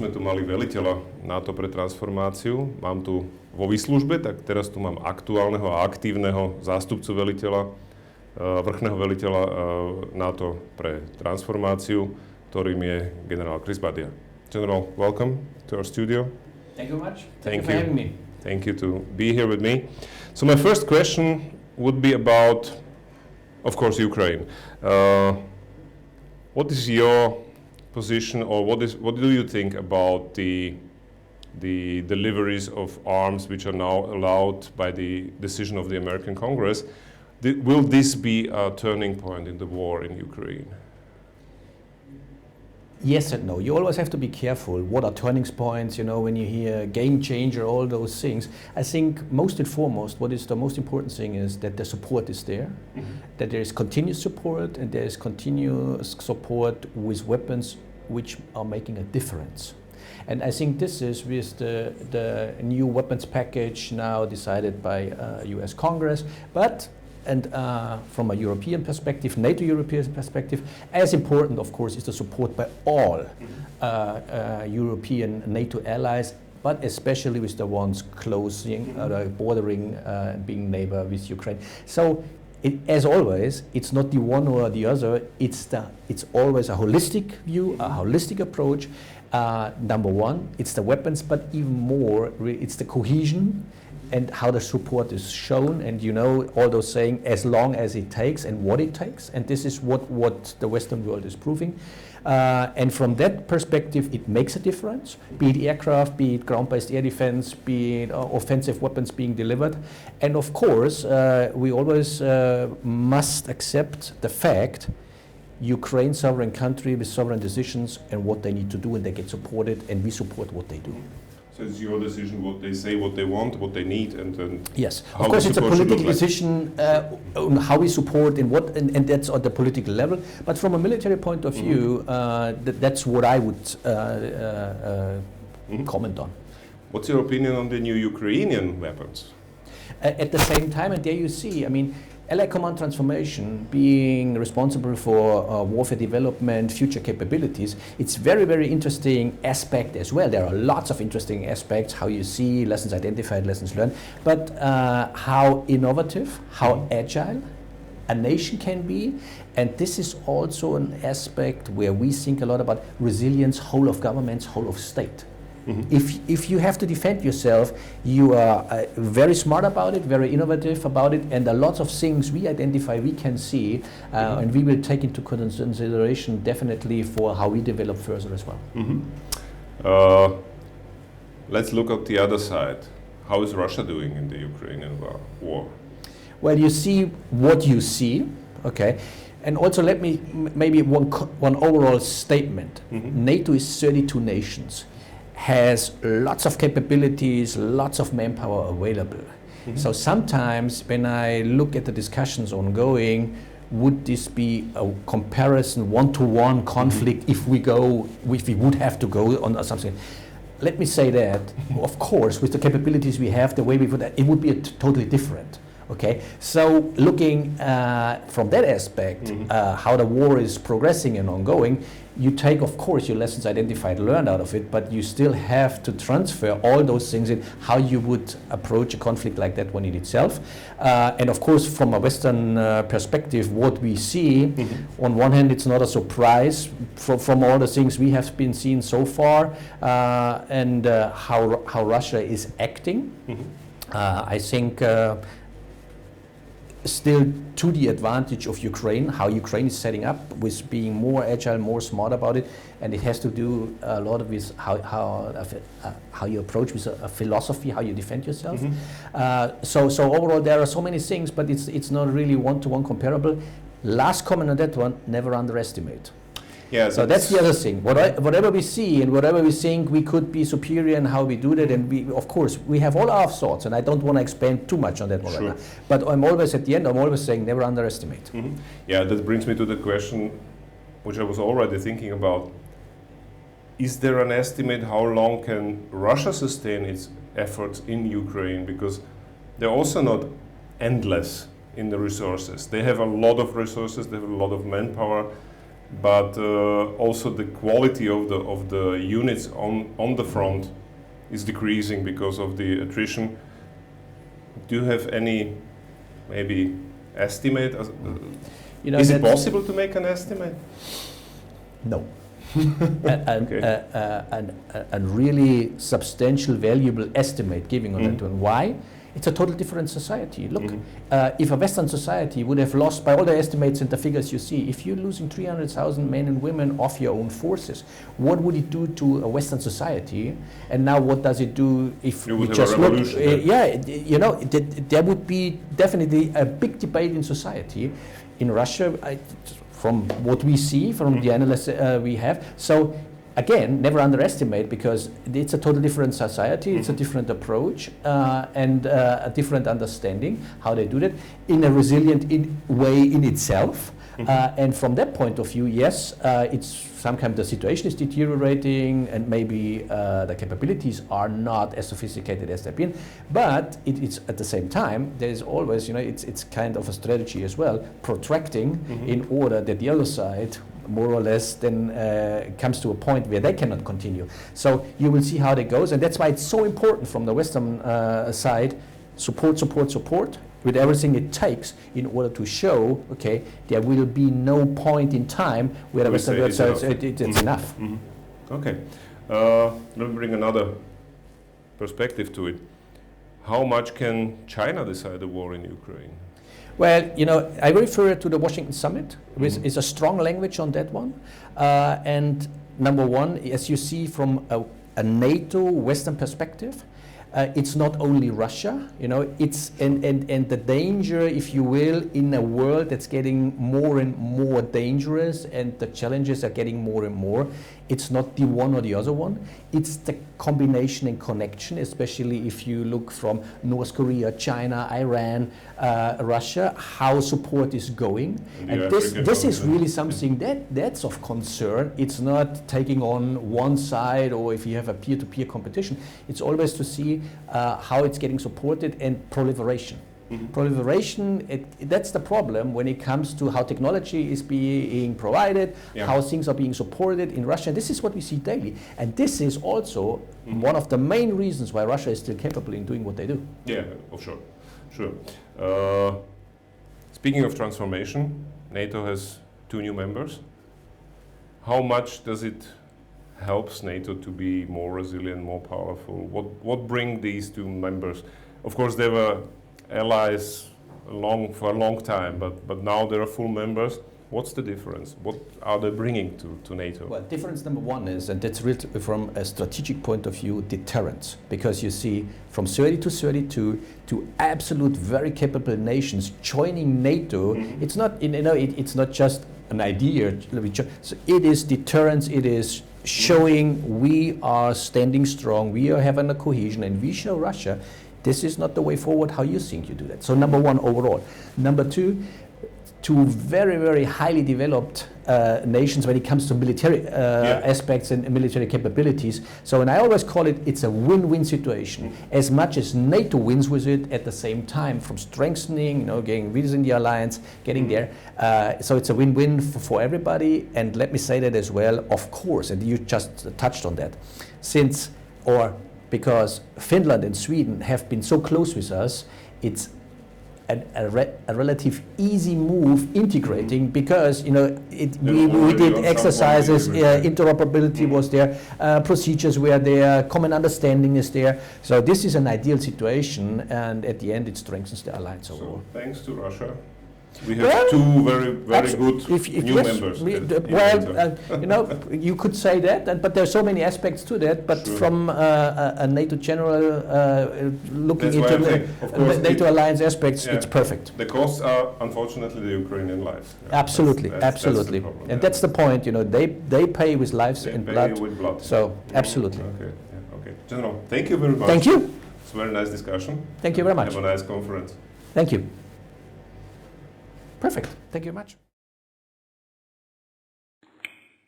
sme tu mali veliteľa NATO pre transformáciu, mám tu vo výslužbe, tak teraz tu mám aktuálneho a aktívneho zástupcu veliteľa, vrchného veliteľa NATO pre transformáciu, ktorým je generál Chrisom Badia. General, welcome to our studio. Thank you much. Thank you for having me. Thank you to be here with me. So my first question would be about, of course, Ukraine. What is your position, or what do you think about the deliveries of arms which are now allowed by the decision of the American Congress? Will this be a turning point in the war in Ukraine? Yes and no. You always have to be careful. What are turning points? You know, when you hear game changer, all those things. I think most and foremost, what is the most important thing is that the support is there, that there is continuous support, and there is continuous support with weapons which are making a difference. And I think this is with the new weapons package now decided by US Congress, and from a European perspective, NATO European perspective, as important, of course, is the support by all European NATO allies, but especially with the ones closing, bordering, being neighbor with Ukraine. So, as always, it's not the one or the other. It's always a holistic view, a holistic approach. Number one, it's the weapons, but even more, it's the cohesion and how the support is shown, and you know, all those saying, as long as it takes and what it takes, and this is what the Western world is proving. And from that perspective, it makes a difference, be it aircraft, be it ground-based air defense, be it offensive weapons being delivered. And of course, we always must accept the fact Ukraine, sovereign country with sovereign decisions and what they need to do, and they get supported, and we support what they do. So it's your decision what they say, what they want, what they need, and yes, of course it's a political decision on how we support and what, and that's on the political level. But from a military point of view, that's what I would comment on. What's your opinion on the new Ukrainian weapons? At the same time, and there you see, I mean, Allied Command Transformation being responsible for warfare development, future capabilities, it's very, very interesting aspect as well. There are lots of interesting aspects, how you see lessons identified, lessons learned, but how innovative, how agile a nation can be. And this is also an aspect where we think a lot about resilience, whole of governments, whole of state. If you have to defend yourself, you are very smart about it, very innovative about it, and a lot of things we identify, we can see, and we will take into consideration definitely for how we develop further as well. Let's look at the other side. How is Russia doing in the Ukrainian war? Well, you see what you see, okay? And also let me, maybe one overall statement. NATO is 32 nations. Has lots of capabilities, lots of manpower available. So sometimes when I look at the discussions ongoing, would this be a comparison, one-to-one conflict if we would have to go on something? Let me say that, of course, with the capabilities we have, the way we would, it would be totally different. Okay, so looking from that aspect, how the war is progressing and ongoing, you take, of course, your lessons identified, learned out of it, but you still have to transfer all those things in how you would approach a conflict like that one in itself. And of course, from a Western perspective, what we see, on one hand, it's not a surprise from all the things we have been seeing so far, and how Russia is acting. I think still to the advantage of Ukraine, how Ukraine is setting up with being more agile, more smart about it, and it has to do a lot with how you approach with a philosophy, how you defend yourself. So overall, there are so many things, but it's not really one-to-one comparable. Last comment on that one: never underestimate. Yeah, so that's the other thing. Whatever we see and whatever we think we could be superior in how we do that, and we, of course, we have all our thoughts, and I don't want to expand too much on that one right now. But I'm always, at the end, I'm always saying never underestimate. Yeah, that brings me to the question, which I was already thinking about. Is there an estimate how long can Russia sustain its efforts in Ukraine? Because they're also not endless in the resources. They have a lot of resources, they have a lot of manpower. but also the quality of the units on the front is decreasing because of the attrition. Do you have any maybe estimate? Is it possible to make an estimate? No. A really substantial, valuable estimate giving on that one. Why? It's a totally different society. Look, if a Western society would have lost, by all the estimates and the figures you see, if you're losing 300,000 men and women of your own forces, what would it do to a Western society? And now what does it do if we just look? You know, there would be definitely a big debate in society. In Russia, from what we see, from the analysts we have, so again, never underestimate, because it's a totally different society, it's a different approach, and a different understanding how they do that in a resilient way in itself. And from that point of view, yes, it's sometimes the situation is deteriorating, and maybe the capabilities are not as sophisticated as they've been. But it's at the same time, there is always, you know, it's kind of a strategy as well, protracting in order that the other side more or less then comes to a point where they cannot continue. So you will see how that goes, and that's why it's so important from the Western side, support with everything it takes in order to show, okay, there will be no point in time where the Western world says it's enough. Okay, let me bring another perspective to it. How much can China decide the war in Ukraine? Well, you know, I refer to the Washington summit, which is a strong language on that one. And number one, as you see from a NATO Western perspective, it's not only Russia, you know, it's and the danger, if you will, in a world that's getting more and more dangerous, and the challenges are getting more and more. It's not the one or the other one. It's the combination and connection, especially if you look from North Korea, China, Iran, Russia, how support is going. And this is really something that's of concern. It's not taking on one side, or if you have a peer-to-peer competition. It's always to see how it's getting supported, and proliferation. Proliferation, that's the problem when it comes to how technology is being provided, how things are being supported in Russia. And this is what we see daily. And this is also one of the main reasons why Russia is still capable in doing what they do. Yeah, oh, sure. Speaking of transformation, NATO has 2 new members. How much does it helps NATO to be more resilient, more powerful? What bring these 2 members? Of course, they were allies for a long time, but now they are full members. What's the difference? What are they bringing to NATO? Well, difference number one is, and that's really from a strategic point of view, deterrence. Because you see, from 30 to 32 to absolute very capable nations joining NATO, it's not, you know, it's not just an idea. So it is deterrence. It is showing we are standing strong. We are having a cohesion, and we show Russia this is not the way forward. How you think you do that? So number one overall. Number two, to very, very highly developed nations when it comes to military aspects and military capabilities. So, and I always call it's a win-win situation. As much as NATO wins with it, at the same time, from strengthening, you know, getting within the alliance, getting there. So it's a win-win for everybody. And let me say that as well, of course, and you just touched on that, because Finland and Sweden have been so close with us, it's a relative easy move integrating, because, you know, we did exercises, interoperability was there, procedures were there, common understanding is there. So this is an ideal situation, and at the end it strengthens the alliance overall. So thanks to Russia, we have 2 very good new members. You know, you could say that, but there are so many aspects to that. But from a NATO general looking into the NATO alliance aspects, it's perfect. The costs are unfortunately the Ukrainian lives. Absolutely. That's the problem, and that's the point. You know, they pay with lives and blood. With blood. So absolutely. Okay. General, thank you very much. Thank you. It's a very nice discussion. Thank you very much. Have a nice conference. Thank you. Perfect. Thank you very much.